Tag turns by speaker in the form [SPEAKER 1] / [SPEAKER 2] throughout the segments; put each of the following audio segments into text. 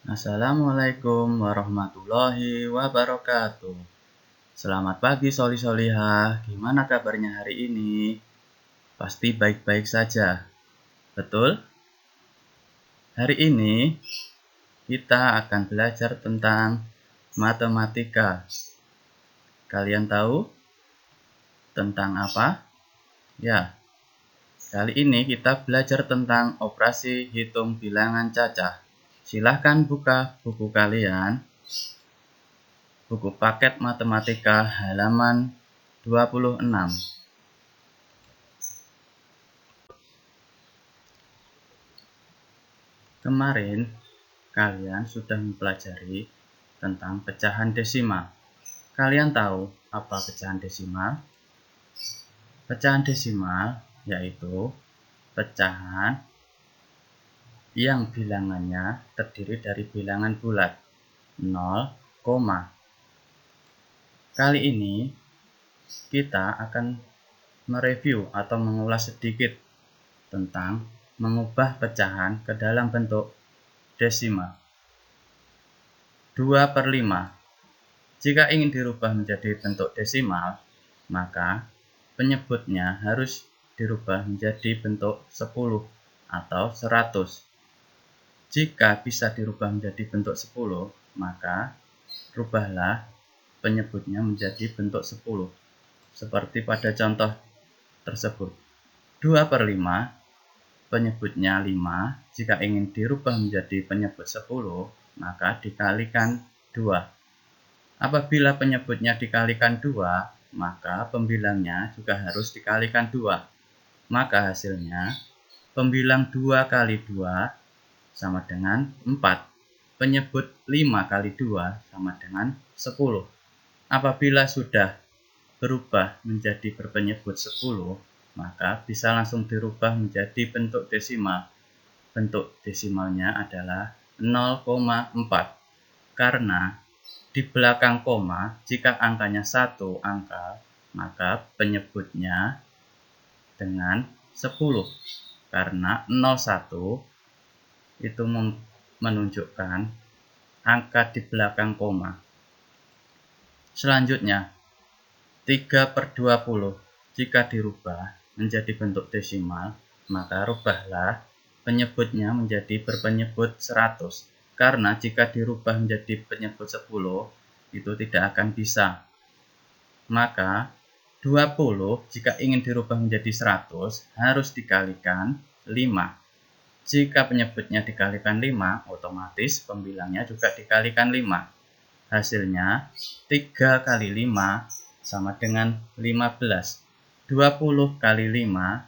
[SPEAKER 1] Assalamualaikum warahmatullahi wabarakatuh. Selamat pagi Soli Solihah, gimana kabarnya hari ini? Pasti baik-baik saja, betul? Hari ini kita akan belajar tentang matematika. Kalian tahu tentang apa? Ya, kali ini kita belajar tentang operasi hitung bilangan cacah. Silahkan buka buku kalian. Buku paket matematika halaman 26. Kemarin kalian sudah mempelajari tentang pecahan desimal. Kalian tahu apa pecahan desimal? Pecahan desimal yaitu pecahan yang bilangannya terdiri dari bilangan bulat 0, Kali ini kita akan mereview atau mengulas sedikit tentang mengubah pecahan ke dalam bentuk desimal. 2/5. Jika ingin dirubah menjadi bentuk desimal, maka penyebutnya harus dirubah menjadi bentuk 10 atau 100. Jika bisa dirubah menjadi bentuk 10, maka rubahlah penyebutnya menjadi bentuk 10. Seperti pada contoh tersebut. 2/5 penyebutnya 5, jika ingin dirubah menjadi penyebut 10, maka dikalikan 2. Apabila penyebutnya dikalikan 2, maka pembilangnya juga harus dikalikan 2. Maka hasilnya, pembilang 2 kali 2 sama dengan 4. Penyebut 5 kali 2 sama dengan 10. Apabila sudah berubah menjadi berpenyebut 10, maka bisa langsung dirubah menjadi bentuk desimal. Bentuk desimalnya adalah 0,4. Karena di belakang koma, jika angkanya 1 angka, maka penyebutnya dengan 10. Karena 01 itu menunjukkan angka di belakang koma. Selanjutnya, 3/20 jika dirubah menjadi bentuk desimal, maka rubahlah penyebutnya menjadi berpenyebut 100. Karena jika dirubah menjadi penyebut 10, itu tidak akan bisa. Maka 20 jika ingin dirubah menjadi 100 harus dikalikan 5. Jika penyebutnya dikalikan 5, otomatis pembilangnya juga dikalikan 5. Hasilnya 3 kali 5 sama dengan 15. 20 kali 5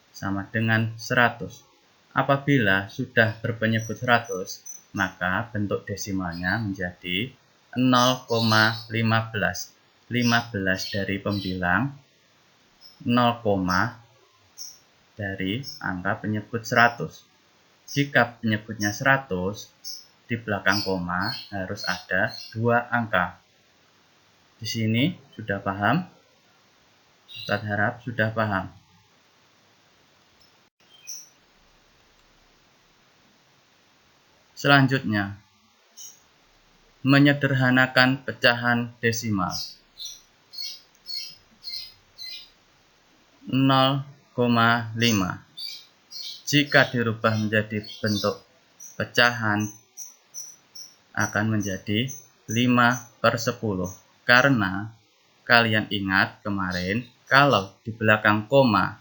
[SPEAKER 1] sama dengan 100. Apabila sudah berpenyebut 100, maka bentuk desimalnya menjadi 0,15. 15 dari pembilang, 0, dari angka penyebut 100. Jika penyebutnya 100, di belakang koma harus ada 2 angka. Di sini sudah paham? Ustadz harap sudah paham. Selanjutnya, menyederhanakan pecahan desimal. 0,5. Jika dirubah menjadi bentuk pecahan akan menjadi 5/10. Karena kalian ingat kemarin kalau di belakang koma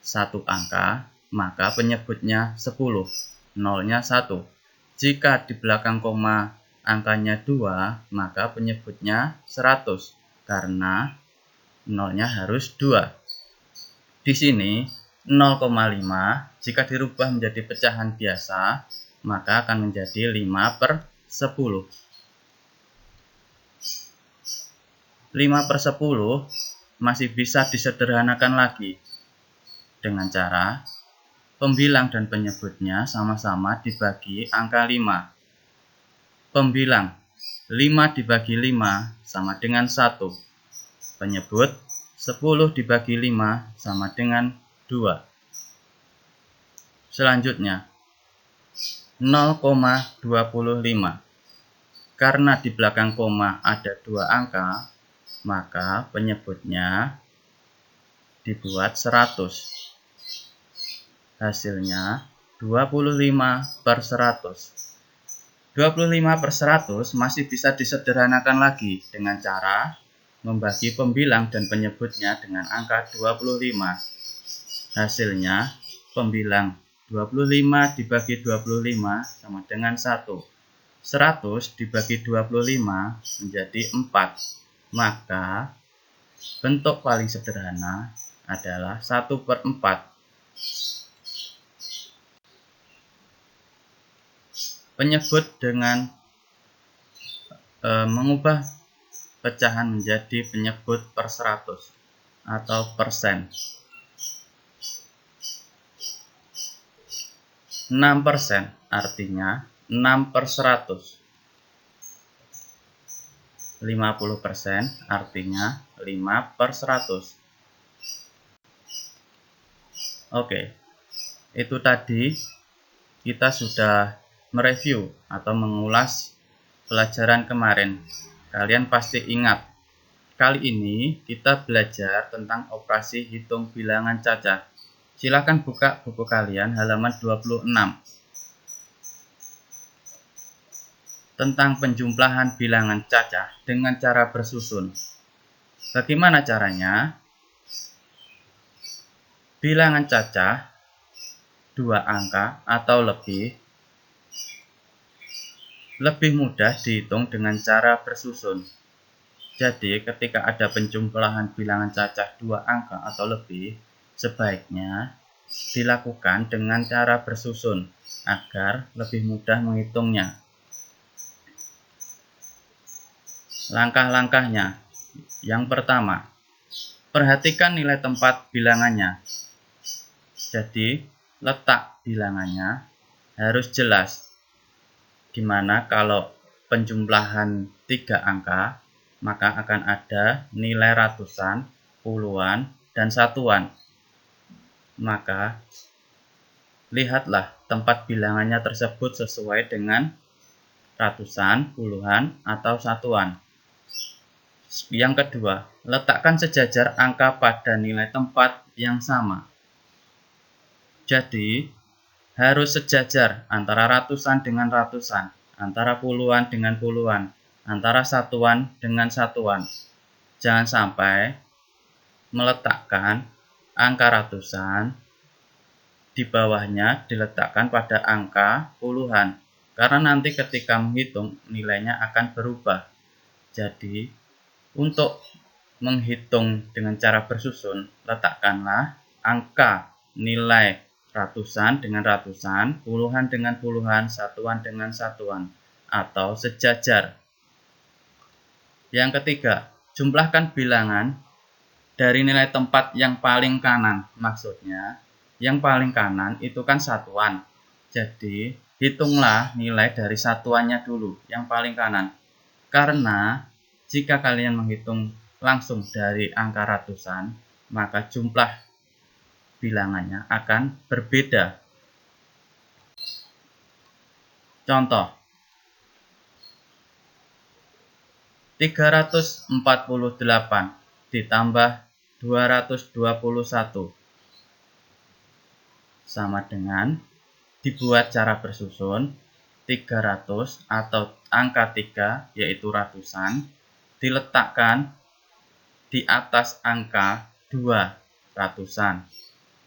[SPEAKER 1] 1 angka, maka penyebutnya 10, nolnya 1. Jika di belakang koma angkanya 2, maka penyebutnya 100 karena nolnya harus 2. Di sini 0,5 jika dirubah menjadi pecahan biasa, maka akan menjadi 5/10. 5/10 masih bisa disederhanakan lagi dengan cara pembilang dan penyebutnya sama-sama dibagi angka 5. Pembilang 5 dibagi 5 sama dengan 1. Penyebut 10 dibagi 5 sama dengan 2. Selanjutnya, 0,25. Karena di belakang koma ada 2 angka, maka penyebutnya dibuat 100. Hasilnya 25/100. 25/100 masih bisa disederhanakan lagi dengan cara membagi pembilang dan penyebutnya dengan angka 25. Hasilnya pembilang 25 dibagi 25 sama dengan 1. 100 dibagi 25 menjadi 4. Maka bentuk paling sederhana adalah 1/4. Penyebut dengan mengubah pecahan menjadi penyebut per 100 atau persen. 6% artinya 6/100. 50% artinya 5/100. Oke, itu tadi kita sudah mereview atau mengulas pelajaran kemarin. Kalian pasti ingat, kali ini kita belajar tentang operasi hitung bilangan cacah. Silakan buka buku kalian halaman 26. Tentang penjumlahan bilangan cacah dengan cara bersusun. Bagaimana caranya? Bilangan cacah 2 angka atau lebih mudah dihitung dengan cara bersusun. Jadi ketika ada penjumlahan bilangan cacah 2 angka atau lebih, sebaiknya dilakukan dengan cara bersusun agar lebih mudah menghitungnya. Langkah-langkahnya. Yang pertama, perhatikan nilai tempat bilangannya. Jadi, letak bilangannya harus jelas. Dimana kalau penjumlahan 3 angka, maka akan ada nilai ratusan, puluhan, dan satuan. Maka, lihatlah tempat bilangannya tersebut sesuai dengan ratusan, puluhan, atau satuan. Yang kedua, letakkan sejajar angka pada nilai tempat yang sama. Jadi, harus sejajar antara ratusan dengan ratusan, antara puluhan dengan puluhan, antara satuan dengan satuan. Jangan sampai meletakkan angka ratusan, di bawahnya diletakkan pada angka puluhan, karena nanti ketika menghitung nilainya akan berubah. Jadi, untuk menghitung dengan cara bersusun, letakkanlah angka nilai ratusan dengan ratusan, puluhan dengan puluhan, satuan dengan satuan, atau sejajar. Yang ketiga, jumlahkan bilangan dari nilai tempat yang paling kanan. Maksudnya, yang paling kanan itu kan satuan. Jadi, hitunglah nilai dari satuannya dulu, yang paling kanan. Karena jika kalian menghitung langsung dari angka ratusan, maka jumlah bilangannya akan berbeda. Contoh, 348 ditambah 221 sama dengan dibuat cara bersusun 300 atau angka 3 yaitu ratusan diletakkan di atas angka 2 ratusan.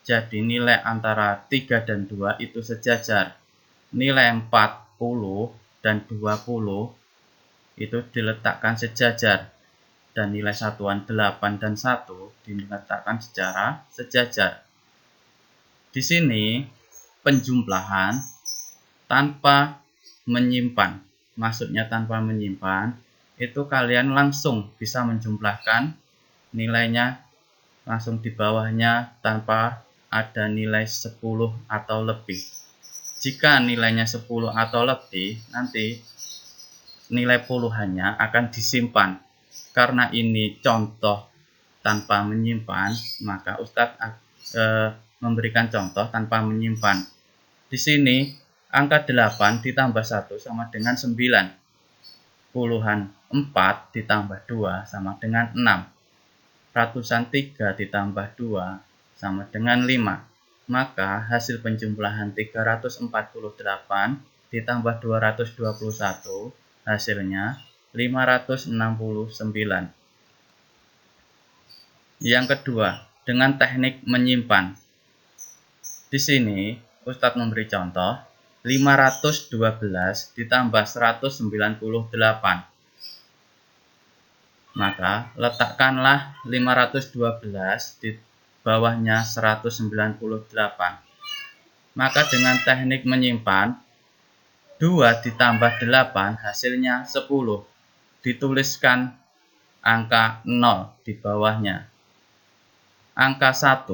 [SPEAKER 1] Jadi nilai antara 3 dan 2 itu sejajar. Nilai 40 dan 20 itu diletakkan sejajar. Dan nilai satuan 8 dan 1 diletakkan secara sejajar. Di sini penjumlahan tanpa menyimpan. Maksudnya tanpa menyimpan itu kalian langsung bisa menjumlahkan nilainya langsung di bawahnya tanpa ada nilai 10 atau lebih. Jika nilainya 10 atau lebih, nanti nilai puluhannya akan disimpan. Karena ini contoh tanpa menyimpan, maka Ustadz memberikan contoh tanpa menyimpan. Di sini angka 8 ditambah 1 sama dengan 9. Puluhan 4 ditambah 2 sama dengan 6. Ratusan 3 ditambah 2 sama dengan 5. Maka hasil penjumlahan 348 ditambah 221 hasilnya 569. Yang kedua, dengan teknik menyimpan. Di sini Ustadz memberi contoh 512 ditambah 198. Maka letakkanlah 512 di bawahnya 198. Maka dengan teknik menyimpan 2 ditambah 8 hasilnya 10. Dituliskan angka 0 di bawahnya. Angka 1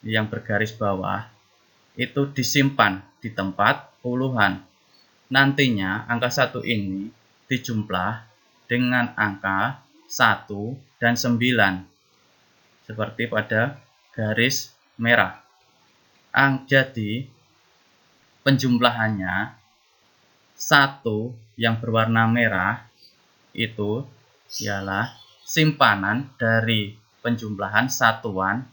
[SPEAKER 1] yang bergaris bawah itu disimpan di tempat puluhan. Nantinya angka 1 ini dijumlah dengan angka 1 dan 9. Seperti pada garis merah. Jadi penjumlahannya 1 yang berwarna merah itu ialah simpanan dari penjumlahan satuan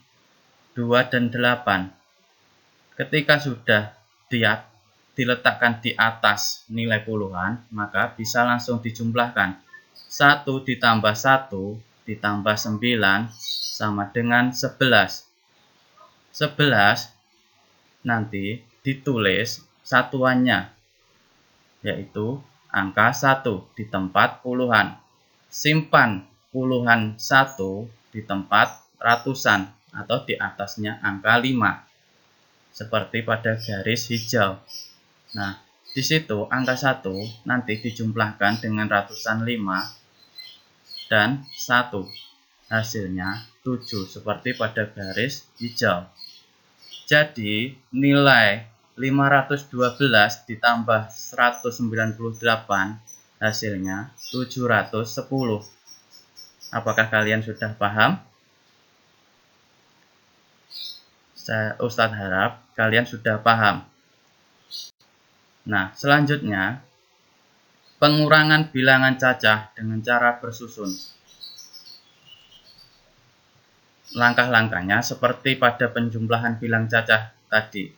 [SPEAKER 1] 2 dan 8. Ketika sudah diletakkan di atas nilai puluhan, maka bisa langsung dijumlahkan. 1 ditambah 1 ditambah 9 sama dengan 11. 11 nanti ditulis satuannya, yaitu angka 1 di tempat puluhan. Simpan puluhan 1 di tempat ratusan atau di atasnya angka 5. Seperti pada garis hijau. Nah, di situ angka 1 nanti dijumlahkan dengan ratusan 5 dan 1. Hasilnya 7 seperti pada garis hijau. Jadi nilai 512 ditambah 198 hasilnya 710. Apakah kalian sudah paham? Ustadz harap kalian sudah paham. Nah, selanjutnya pengurangan bilangan cacah dengan cara bersusun. Langkah-langkahnya seperti pada penjumlahan bilang cacah tadi.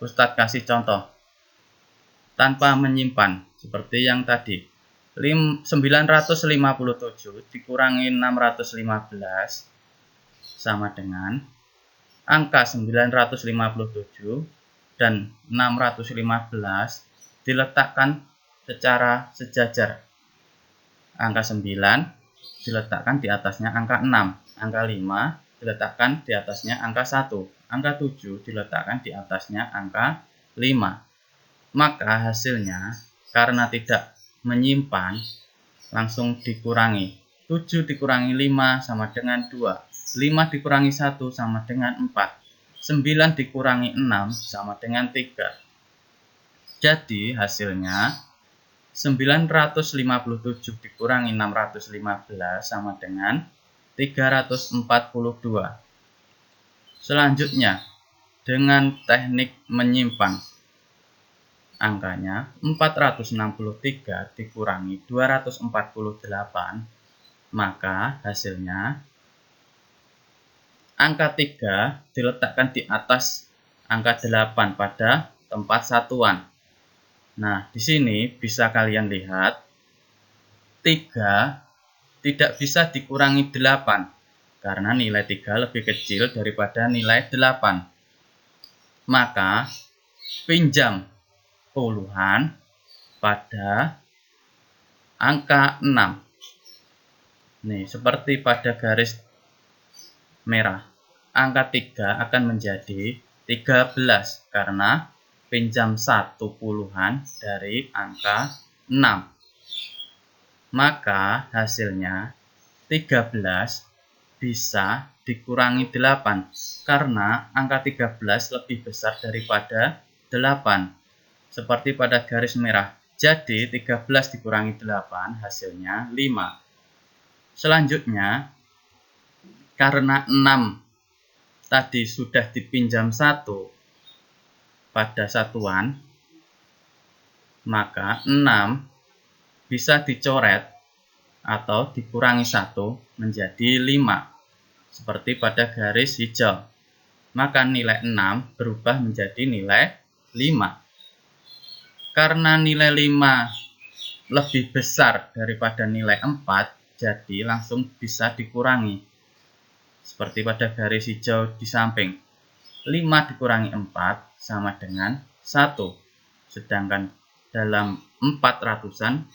[SPEAKER 1] Ustadz kasih contoh. Tanpa menyimpan, seperti yang tadi. 957 dikurangi 615 sama dengan angka 957 dan 615 diletakkan secara sejajar. Angka 9 diletakkan di atasnya angka 6. Angka 5 diletakkan di atasnya angka 1. Angka 7 diletakkan di atasnya angka 5. Maka hasilnya karena tidak menyimpan langsung dikurangi. 7 dikurangi 5 sama dengan 2. 5 dikurangi 1 sama dengan 4. 9 dikurangi 6 sama dengan 3. Jadi hasilnya 957 dikurangi 615 sama dengan 342. Selanjutnya, dengan teknik menyimpan. Angkanya 463 dikurangi 248, maka hasilnya angka 3 diletakkan di atas angka 8 pada tempat satuan. Nah, di sini bisa kalian lihat 3 tidak bisa dikurangi 8 karena nilai 3 lebih kecil daripada nilai 8. Maka pinjam puluhan pada angka 6. Nih, seperti pada garis merah. Angka 3 akan menjadi 13 karena pinjam 1 puluhan dari angka 6. Maka hasilnya 13 bisa dikurangi 8 karena angka 13 lebih besar daripada 8. Seperti pada garis merah. Jadi 13 dikurangi 8 hasilnya 5. Selanjutnya karena 6 tadi sudah dipinjam 1 pada satuan, maka 6 bisa dicoret atau dikurangi 1 menjadi 5. Seperti pada garis hijau. Maka nilai 6 berubah menjadi nilai 5. Karena nilai 5 lebih besar daripada nilai 4, jadi langsung bisa dikurangi. Seperti pada garis hijau di samping. 5 dikurangi 4 sama dengan 1. Sedangkan dalam 400-an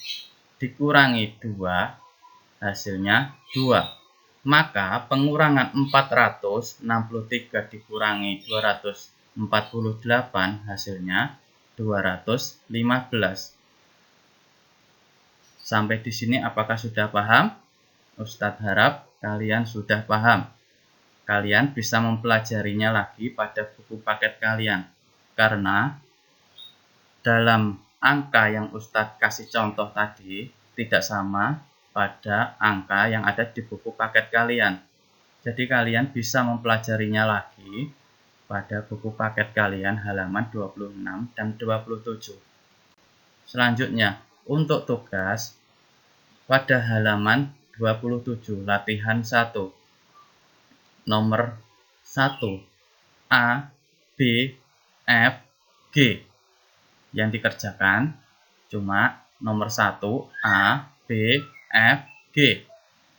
[SPEAKER 1] dikurangi 2, hasilnya 2. Maka pengurangan 463 dikurangi 248 hasilnya 215. Sampai di sini apakah sudah paham? Ustadz harap kalian sudah paham. Kalian bisa mempelajarinya lagi pada buku paket kalian. Karena dalam angka yang Ustadz kasih contoh tadi tidak sama pada angka yang ada di buku paket kalian. Jadi kalian bisa mempelajarinya lagi pada buku paket kalian halaman 26 dan 27. Selanjutnya, untuk tugas pada halaman 27 latihan 1. Nomor 1 A, B, F, G. Yang dikerjakan cuma nomor 1 A, B, F, G.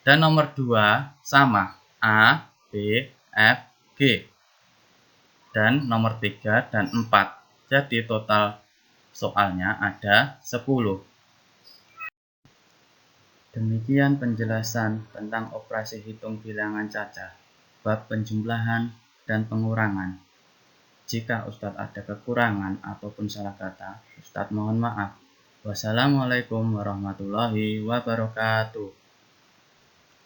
[SPEAKER 1] Dan nomor 2 sama A, B, F, G. Dan nomor 3 dan 4. Jadi total soalnya ada 10. Demikian penjelasan tentang operasi hitung bilangan cacah, bab penjumlahan dan pengurangan. Jika Ustadz ada kekurangan ataupun salah kata, Ustadz mohon maaf. Wassalamualaikum warahmatullahi wabarakatuh.